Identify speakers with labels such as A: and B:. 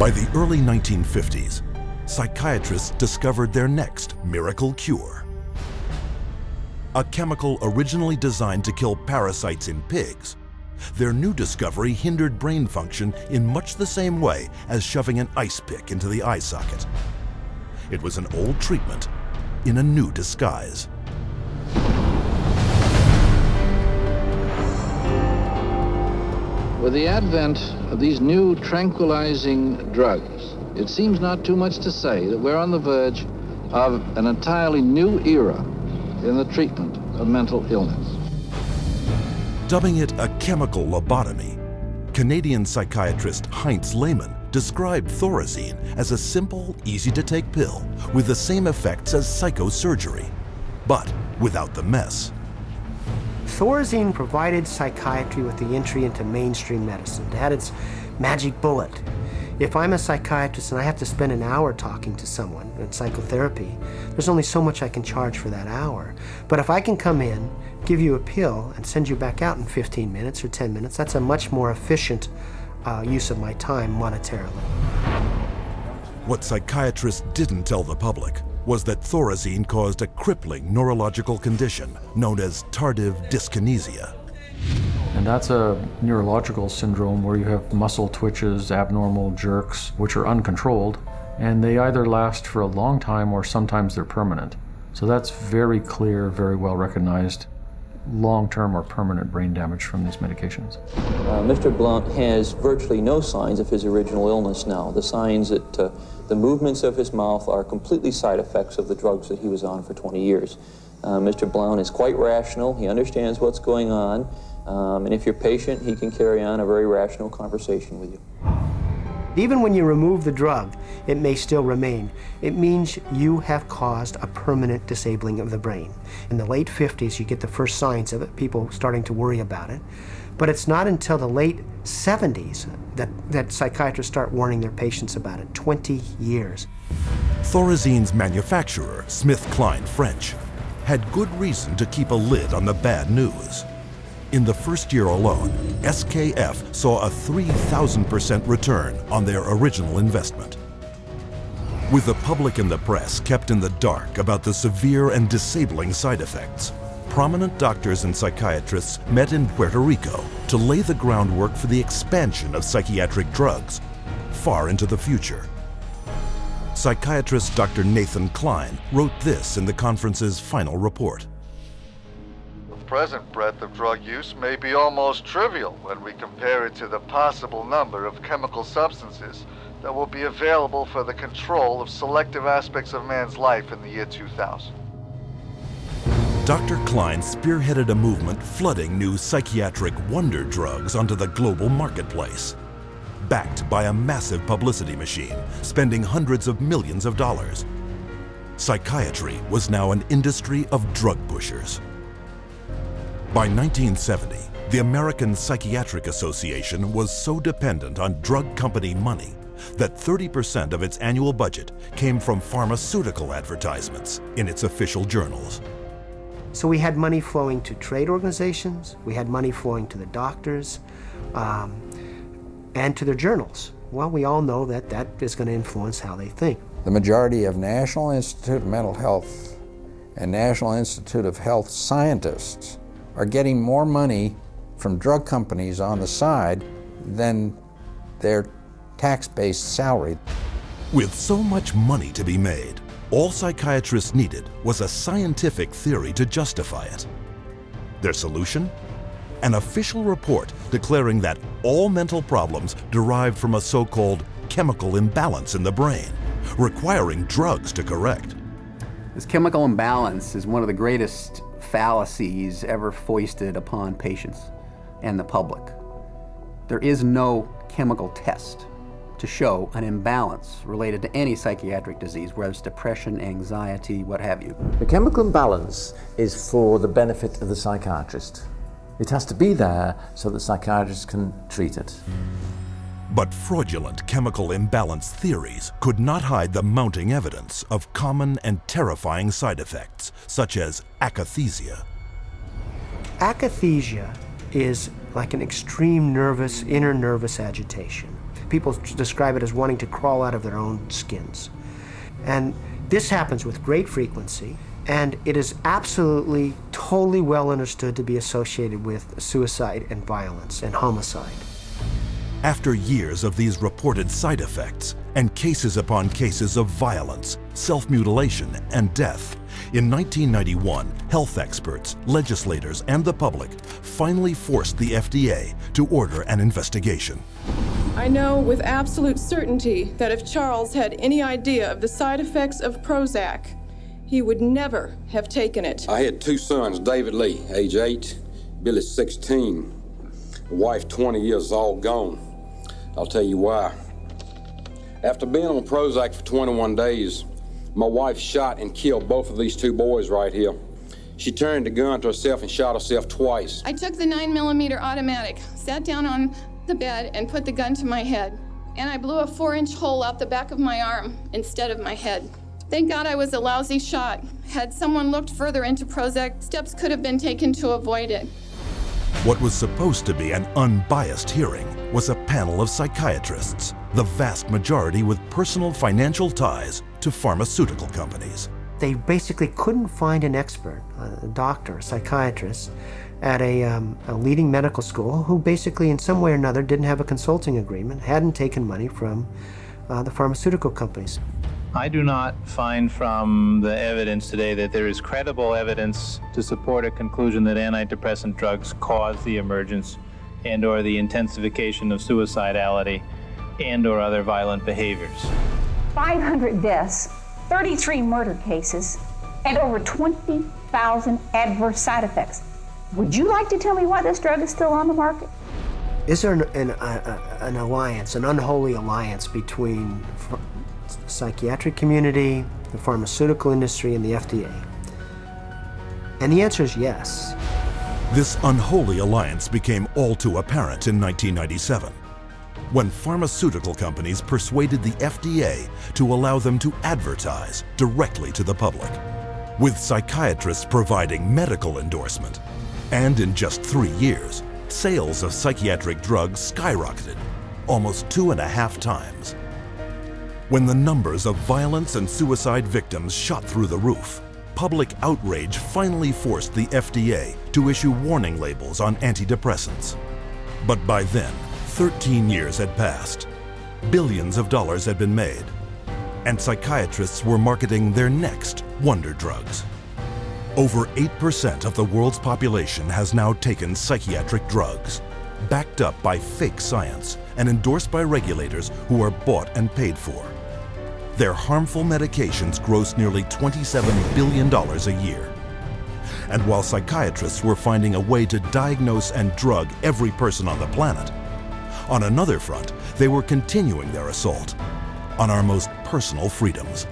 A: By the early 1950s, psychiatrists discovered their next miracle cure. A chemical originally designed to kill parasites in pigs, their new discovery hindered brain function in much the same way as shoving an ice pick into the eye socket. It was an old treatment in a new disguise.
B: With the advent of these new tranquilizing drugs, it seems not too much to say that we're on the verge of an entirely new era in the treatment of mental illness.
A: Dubbing it a chemical lobotomy, Canadian psychiatrist Heinz Lehmann described Thorazine as a simple, easy-to-take pill with the same effects as psychosurgery, but without the mess.
C: Thorazine provided psychiatry with the entry into mainstream medicine. It had its magic bullet. If I'm a psychiatrist and I have to spend an hour talking to someone in psychotherapy, there's only so much I can charge for that hour. But if I can come in, give you a pill, and send you back out in 15 minutes or 10 minutes, that's a much more efficient use of my time monetarily.
A: What psychiatrists didn't tell the public was that Thorazine caused a crippling neurological condition known as tardive dyskinesia.
D: And that's a neurological syndrome where you have muscle twitches, abnormal jerks, which are uncontrolled, and they either last for a long time or sometimes they're permanent. So that's very clear, very well recognized, long-term or permanent brain damage from these medications.
E: Mr. Blount has virtually no signs of his original illness now. The signs that the movements of his mouth are completely side effects of the drugs that he was on for 20 years. Mr. Blount is quite rational. He understands what's going on. And if you're patient, he can carry on a very rational conversation with you.
C: Even when you remove the drug, it may still remain. It means you have caused a permanent disabling of the brain. In the late 50s, you get the first signs of it, people starting to worry about it. But it's not until the late 70s that psychiatrists start warning their patients about it, 20 years.
A: Thorazine's manufacturer, SmithKline French, had good reason to keep a lid on the bad news. In the first year alone, SKF saw a 3,000% return on their original investment. With the public and the press kept in the dark about the severe and disabling side effects, prominent doctors and psychiatrists met in Puerto Rico to lay the groundwork for the expansion of psychiatric drugs far into the future. Psychiatrist Dr. Nathan Klein wrote this in the conference's final report.
F: The present breadth of drug use may be almost trivial when we compare it to the possible number of chemical substances that will be available for the control of selective aspects of man's life in the year 2000.
A: Dr. Klein spearheaded a movement flooding new psychiatric wonder drugs onto the global marketplace, backed by a massive publicity machine spending hundreds of millions of dollars. Psychiatry was now an industry of drug pushers. By 1970, the American Psychiatric Association was so dependent on drug company money that 30% of its annual budget came from pharmaceutical advertisements in its official journals.
C: So we had money flowing to trade organizations, we had money flowing to the doctors, and to their journals. Well, we all know that that is going to influence how they think.
G: The majority of National Institute of Mental Health and National Institute of Health scientists are getting more money from drug companies on the side than their tax-based salary.
A: With so much money to be made, all psychiatrists needed was a scientific theory to justify it. Their solution? An official report declaring that all mental problems derived from a so-called chemical imbalance in the brain, requiring drugs to correct.
H: This chemical imbalance is one of the greatest fallacies ever foisted upon patients and the public. There is no chemical test to show an imbalance related to any psychiatric disease, whether it's depression, anxiety, what have you.
I: The chemical imbalance is for the benefit of the psychiatrist. It has to be there so that psychiatrists can treat it.
A: But fraudulent chemical imbalance theories could not hide the mounting evidence of common and terrifying side effects, such as akathisia.
C: Akathisia is like an extreme inner nervous agitation. People describe it as wanting to crawl out of their own skins. And this happens with great frequency, and it is absolutely, totally well understood to be associated with suicide and violence and homicide.
A: After years of these reported side effects and cases upon cases of violence, self-mutilation, and death, in 1991, health experts, legislators, and the public finally forced the FDA to order an investigation.
J: I know with absolute certainty that if Charles had any idea of the side effects of Prozac, he would never have taken it.
K: I had two sons, David Lee, age 8, Billy 16, a wife 20 years, all gone. I'll tell you why. After being on Prozac for 21 days, my wife shot and killed both of these two boys right here. She turned the gun to herself and shot herself twice.
J: I took the 9mm automatic, sat down on the bed and put the gun to my head. And I blew a 4-inch hole out the back of my arm instead of my head. Thank God I was a lousy shot. Had someone looked further into Prozac, steps could have been taken to avoid it.
A: What was supposed to be an unbiased hearing was a panel of psychiatrists, the vast majority with personal financial ties to pharmaceutical companies.
C: They basically couldn't find an expert, a doctor, a psychiatrist, at a leading medical school who basically in some way or another didn't have a consulting agreement, hadn't taken money from the pharmaceutical companies.
L: I do not find from the evidence today that there is credible evidence to support a conclusion that antidepressant drugs cause the emergence and/or the intensification of suicidality and/or other violent behaviors.
M: 500 deaths, 33 murder cases, and over 20,000 adverse side effects. Would you like to tell me why this drug is still on the market?
C: Is there an alliance, an unholy alliance between the psychiatric community, the pharmaceutical industry, and the FDA? And the answer is yes.
A: This unholy alliance became all too apparent in 1997, when pharmaceutical companies persuaded the FDA to allow them to advertise directly to the public, with psychiatrists providing medical endorsement. And in just 3 years, sales of psychiatric drugs skyrocketed, almost 2.5 times. When the numbers of violence and suicide victims shot through the roof, public outrage finally forced the FDA to issue warning labels on antidepressants. But by then, 13 years had passed, billions of dollars had been made, and psychiatrists were marketing their next wonder drugs. Over 8% of the world's population has now taken psychiatric drugs, backed up by fake science and endorsed by regulators who are bought and paid for. Their harmful medications gross nearly $27 billion a year. And while psychiatrists were finding a way to diagnose and drug every person on the planet, on another front, they were continuing their assault on our most personal freedoms.